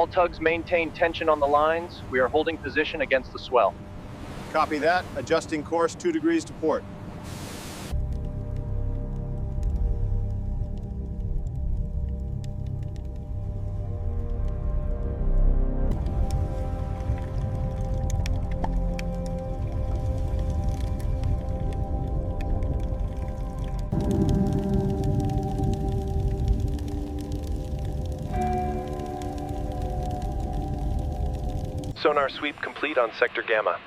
All tugs maintain tension on the lines. We are holding position against the swell. Copy that. Adjusting course 2 degrees to port. Sonar sweep complete on Sector Gamma.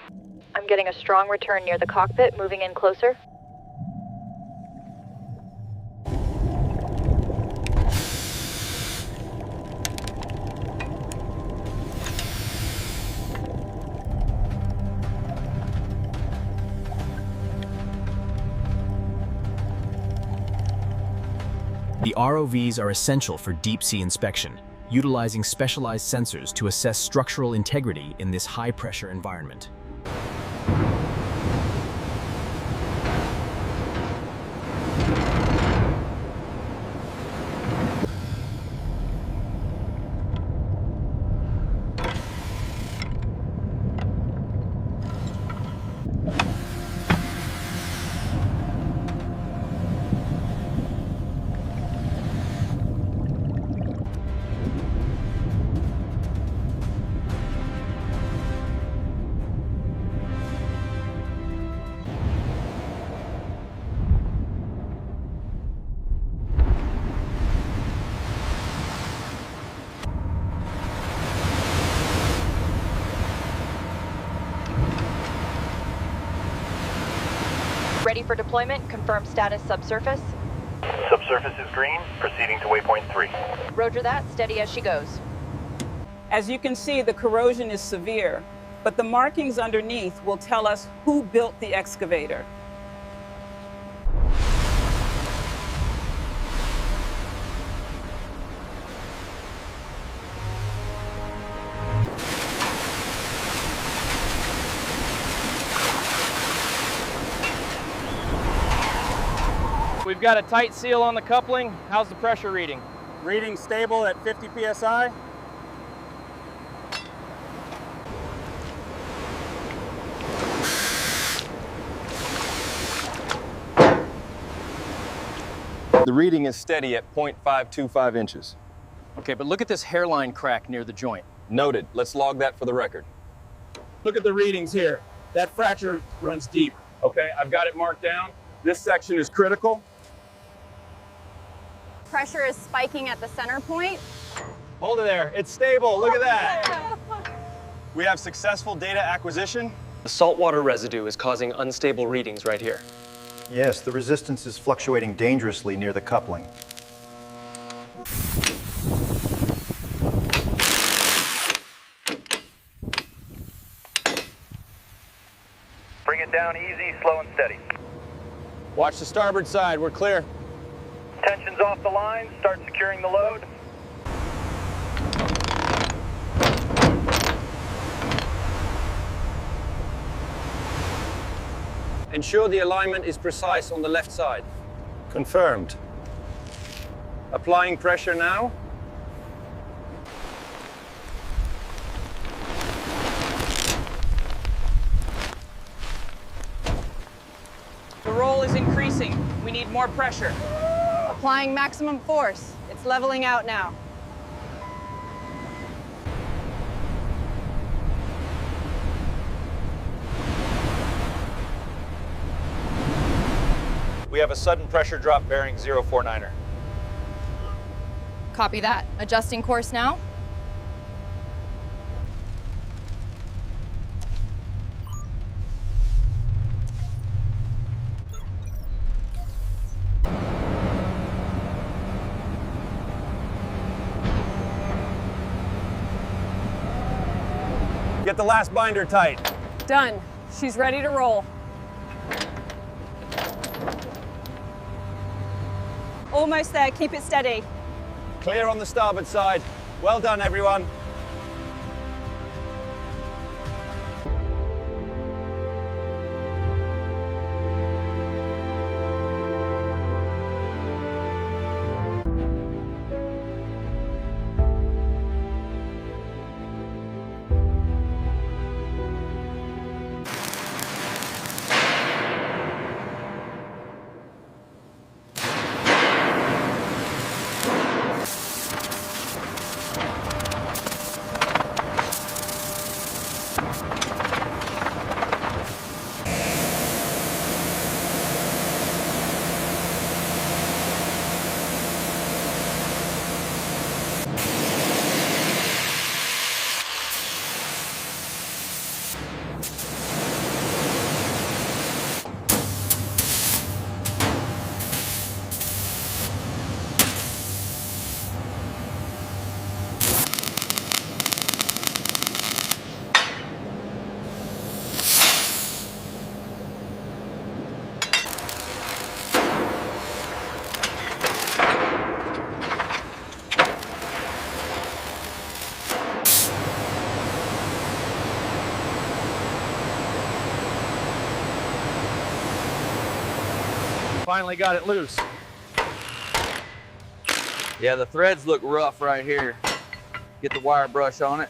I'm getting a strong return near the cockpit, moving in closer. The ROVs are essential for deep-sea inspection, utilizing specialized sensors to assess structural integrity in this high-pressure environment. Ready for deployment. Confirm status subsurface. Subsurface is green, proceeding to waypoint 3. Roger that. Steady as she goes. As you can see, the corrosion is severe, but the markings underneath will tell us who built the excavator. We've got a tight seal on the coupling. How's the pressure reading? Reading stable at 50 psi. The reading is steady at 0.525 inches. Okay, but look at this hairline crack near the joint. Noted. Let's log that for the record. Look at the readings here. That fracture runs deep. Okay, I've got it marked down. This section is critical. Pressure is spiking at the center point. Hold it there. It's stable. Look at that. We have successful data acquisition. The saltwater residue is causing unstable readings right here. Yes, the resistance is fluctuating dangerously near the coupling. Bring it down easy, slow and steady. Watch the starboard side. We're clear. Tension's off the line, start securing the load. Ensure the alignment is precise on the left side. Confirmed. Applying pressure now. The roll is increasing. We need more pressure. Applying maximum force. It's leveling out now. We have a sudden pressure drop bearing 049er. Copy that. Adjusting course now. Get the last binder tight. Done. She's ready to roll. Almost there. Keep it steady. Clear on the starboard side. Well done, everyone. Finally got it loose. Yeah, the threads look rough right here. Get the wire brush on it.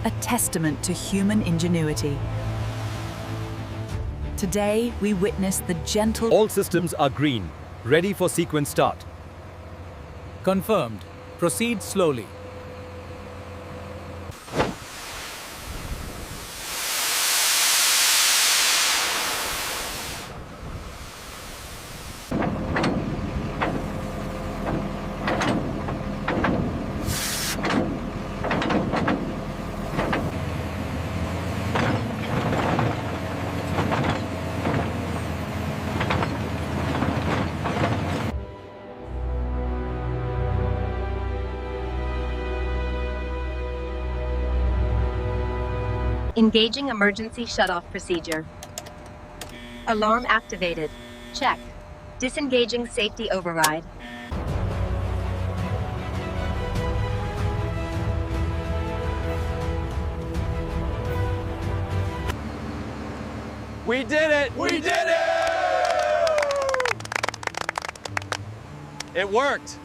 A testament to human ingenuity. Today, we witness the gentle... All systems are green, ready for sequence start. Confirmed. Proceed slowly. Engaging emergency shutoff procedure. Alarm activated. Check. Disengaging safety override. We did it! We did it! It worked.